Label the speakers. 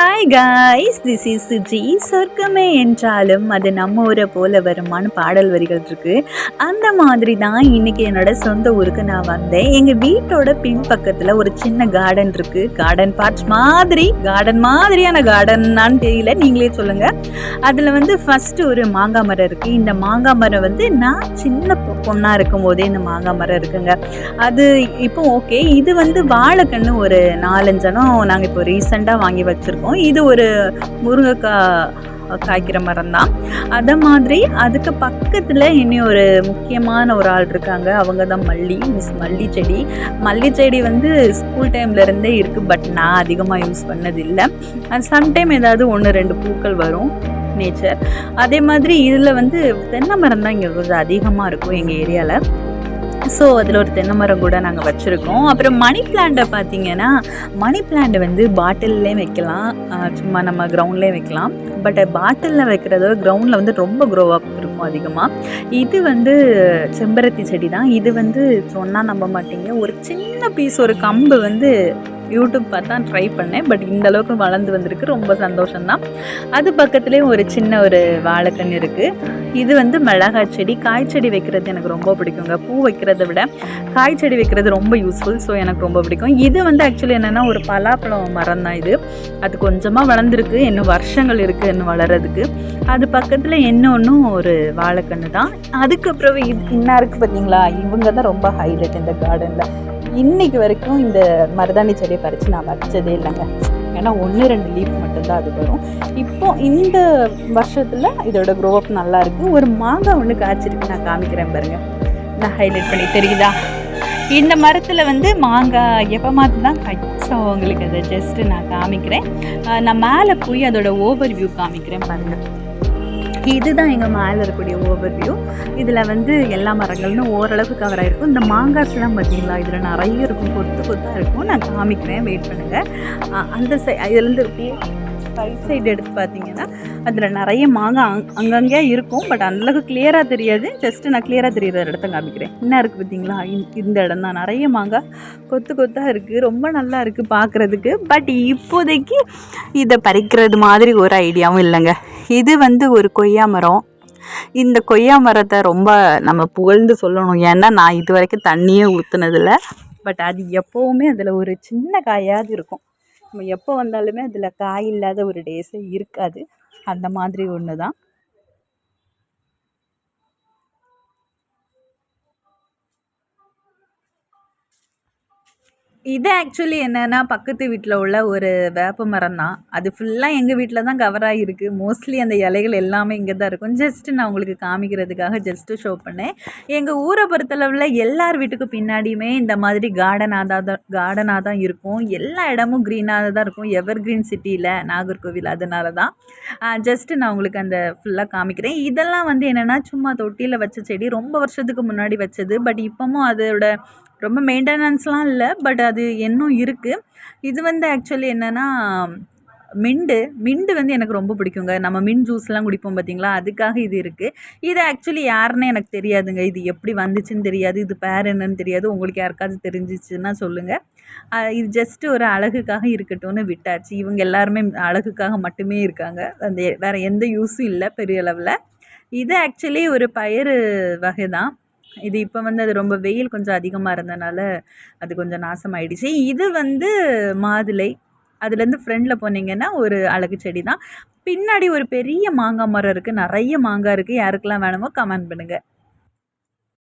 Speaker 1: Hi guys, this is Suji. சொர்க்கமே என்றாலும் அது நம்ம ஊரை போல வருமானு பாடல் வரிகள் இருக்குது. அந்த மாதிரி தான் இன்றைக்கி என்னோடய சொந்த ஊருக்கு நான் வந்தேன். எங்கள் வீட்டோட பின்பக்கத்தில் ஒரு சின்ன கார்டன் இருக்குது. கார்டன் பார்ட்ஸ் மாதிரியான கார்டன்னான்னு தெரியல, நீங்களே சொல்லுங்கள். அதில் வந்து ஃபஸ்ட்டு ஒரு மாங்காய் மரம் இருக்குது. இந்த மாங்காய் மரம் வந்து நான் சின்ன பொண்ணாக இருக்கும் போதே இந்த மாங்காய் மரம் இருக்குங்க. அது இப்போ ஓகே. இது வந்து வாழைக்கன்று ஒரு 4-5 நாங்கள் இப்போ ரீசெண்டாக வாங்கி வச்சுருக்கோம். இது ஒரு முருங்கைக்காய் காய்க்கிற மரம் தான். அதை மாதிரி அதுக்கு பக்கத்தில் இன்னும் ஒரு முக்கியமான ஒரு ஆள் இருக்காங்க. அவங்க தான் மிஸ் மல்லி செடி. மல்லி செடி வந்து ஸ்கூல் டைம்லேருந்தே இருக்குது, பட் நான் அதிகமாக யூஸ் பண்ணதில்லை. சம்டைம் ஏதாவது 1-2 பூக்கள் வரும், நேச்சர். அதே மாதிரி இதில் வந்து தென்னை மரம் தான் இங்கே கொஞ்சம் அதிகமாக இருக்கும் எங்கள் ஏரியாவில். ஸோ அதில் ஒரு தென்னை மரம் கூட நாங்கள் வச்சுருக்கோம். அப்புறம் மணி பிளான்ட்டை பார்த்திங்கன்னா, மணி பிளான்ட் வந்து பாட்டில்லே வைக்கலாம், சும்மா நம்ம கிரவுண்ட்லேயே வைக்கலாம். பட் பாட்டிலில் வைக்கிறத கிரவுண்டில் வந்து ரொம்ப க்ரோ அப் இருக்கும் அதிகமாக. இது வந்து செம்பருத்தி செடி தான். இது வந்து சொன்னால் நம்ப மாட்டீங்க, ஒரு சின்ன பீஸ், ஒரு கம்பு வந்து யூடியூப் பார்த்தா ட்ரை பண்ணேன், பட் இந்த அளவுக்கு வளர்ந்து வந்திருக்கு. ரொம்ப சந்தோஷம்தான். அது பக்கத்துலேயே ஒரு சின்ன ஒரு வாழைக்கன்று இருக்குது. இது வந்து மிளகாய் செடி. காய் செடி வைக்கிறது எனக்கு ரொம்ப பிடிக்குங்க. பூ வைக்கிறத விட காய் செடி வைக்கிறது ரொம்ப யூஸ்ஃபுல். ஸோ எனக்கு ரொம்ப பிடிக்கும். இது வந்து ஆக்சுவலி என்னென்னா ஒரு பலாப்பழம் மரம் தான் இது. அது கொஞ்சமாக வளர்ந்துருக்கு, இன்னும் வருஷங்கள் இருக்குது இன்னும் வளர்கிறதுக்கு. அது பக்கத்தில் இன்னொன்றும் ஒரு வாழைக்கன்று தான். அதுக்கப்புறம் இன்னும் இருக்குது பார்த்தீங்களா, இவங்க தான் ரொம்ப ஹைலைட் இந்த கார்டனில். இன்றைக்கு வரைக்கும் இந்த மருதாணி செடியை பறித்து நான் வச்சதே இல்லைங்க. ஏன்னா 1-2 லீஃப் மட்டும்தான் அது வரும். இப்போது இந்த வருஷத்தில் இதோட க்ரோ அப் நல்லா இருக்குது. ஒரு மாங்காய் ஒன்று காய்ச்சிருக்கு, நான் காமிக்கிறேன் பாருங்கள். நான் ஹைலைட் பண்ணி தெரியுதா, இந்த மரத்தில் வந்து மாங்காய் எப்போ மாற்று தான் காய்க்கும். ஸோ உங்களுக்கு அதை ஜஸ்ட்டு நான் காமிக்கிறேன். நான் மேலே போய் அதோட ஓவர் வியூ காமிக்கிறேன் பாருங்கள். இதுதான் எங்கள் மேலே இருக்கக்கூடிய ஓவர் வியூ. இதில் வந்து எல்லா மரங்களும் ஓரளவுக்கு கவர் ஆகிருக்கும். இந்த மாங்காய்ஸ்லாம் பார்த்திங்களா, இதில் நிறைய இருக்கும், கொத்தாக இருக்கும். நான் காமிக்கிறேன், வெயிட் பண்ணுங்கள். அந்த இதுலேருந்து அப்படியே ரைட் சைடு எடுத்து பார்த்தீங்கன்னா அதில் நிறைய மாங்காய் அங்கங்கே இருக்கும், பட் அந்தளவுக்கு கிளியராக தெரியாது. ஜஸ்ட்டு நான் கிளியராக தெரியுற இடத்த காமிக்கிறேன். என்ன இருக்குது பார்த்தீங்களா, இந்த இடம் தான். நிறைய மாங்காய் கொத்தாக இருக்குது, ரொம்ப நல்லா இருக்குது பார்க்குறதுக்கு. பட் இப்போதைக்கு இதை பறிக்கிறது மாதிரி ஒரு ஐடியாவும் இல்லைங்க. இது வந்து ஒரு கொய்யா மரம். இந்த கொய்யா மரத்தை ரொம்ப நம்ம புகழ்ந்து சொல்லணும். ஏன்னா நான் இது வரைக்கும் தண்ணியே ஊற்றுனதில்லை. பட் அது எப்போவுமே அதில் ஒரு சின்ன காயாவது இருக்கும். நம்ம எப்போ வந்தாலுமே அதில் காய் இல்லாத ஒரு டேஸே இருக்காது. அந்த மாதிரி ஒன்று தான். இது ஆக்சுவலி என்னென்னா, பக்கத்து வீட்டில் உள்ள ஒரு வேப்ப மரம் தான். அது ஃபுல்லாக எங்கள் வீட்டில் தான் கவர் ஆகிருக்கு. மோஸ்ட்லி அந்த இலைகள் எல்லாமே இங்கே தான் இருக்கும். ஜஸ்ட்டு நான் உங்களுக்கு காமிக்கிறதுக்காக ஜஸ்ட்டு ஷோ பண்ணேன். எங்கள் ஊரை பொறுத்தளவில் எல்லார் வீட்டுக்கும் பின்னாடியுமே இந்த மாதிரி கார்டனாக தான் இருக்கும். எல்லா இடமும் க்ரீனாக தான் இருக்கும். எவர் கிரீன் சிட்டியில் நாகர்கோவில். அதனால தான் ஜஸ்ட்டு நான் உங்களுக்கு அந்த ஃபுல்லாக காமிக்கிறேன். இதெல்லாம் வந்து என்னென்னா, சும்மா தொட்டியில் வச்ச செடி, ரொம்ப வருஷத்துக்கு முன்னாடி வச்சது. பட் இப்போவும் அதோட ரொம்ப மெயின்டெனன்ஸ்லாம் இல்லை, பட் அது இன்னும் இருக்குது. இது வந்து ஆக்சுவலி என்னென்னா மிண்டு வந்து எனக்கு ரொம்ப பிடிக்குங்க. நம்ம மின்ட் ஜூஸ்லாம் குடிப்போம் பார்த்தீங்களா, அதுக்காக இது இருக்குது. இது ஆக்சுவலி யாருன்னு எனக்கு தெரியாதுங்க. இது எப்படி வந்துச்சுன்னு தெரியாது, இது பேர் என்னன்னு தெரியாது. உங்களுக்கு யாருக்காவது தெரிஞ்சிச்சுன்னா சொல்லுங்கள். இது ஜஸ்ட்டு ஒரு அழகுக்காக இருக்கட்டும்னு விட்டாச்சு. இவங்க எல்லாருமே அழகுக்காக மட்டுமே இருக்காங்க. அந்த வேறு எந்த யூஸும் இல்லை பெரிய அளவில். இது ஆக்சுவலி ஒரு பயிறு வகை தான். இது இப்போ வந்து அது ரொம்ப வெயில் கொஞ்சம் அதிகமாக இருந்தனால அது கொஞ்சம் நாசமாயிடுச்சு. இது வந்து மாதுளை. அதுலேருந்து ஃப்ரெண்டில் போனீங்கன்னா ஒரு அழகு செடி தான். பின்னாடி ஒரு பெரிய மாங்காய் மரம் இருக்குது, நிறைய மாங்காய் இருக்குது. யாருக்கெல்லாம் வேணுமோ கமெண்ட் பண்ணுங்கள்.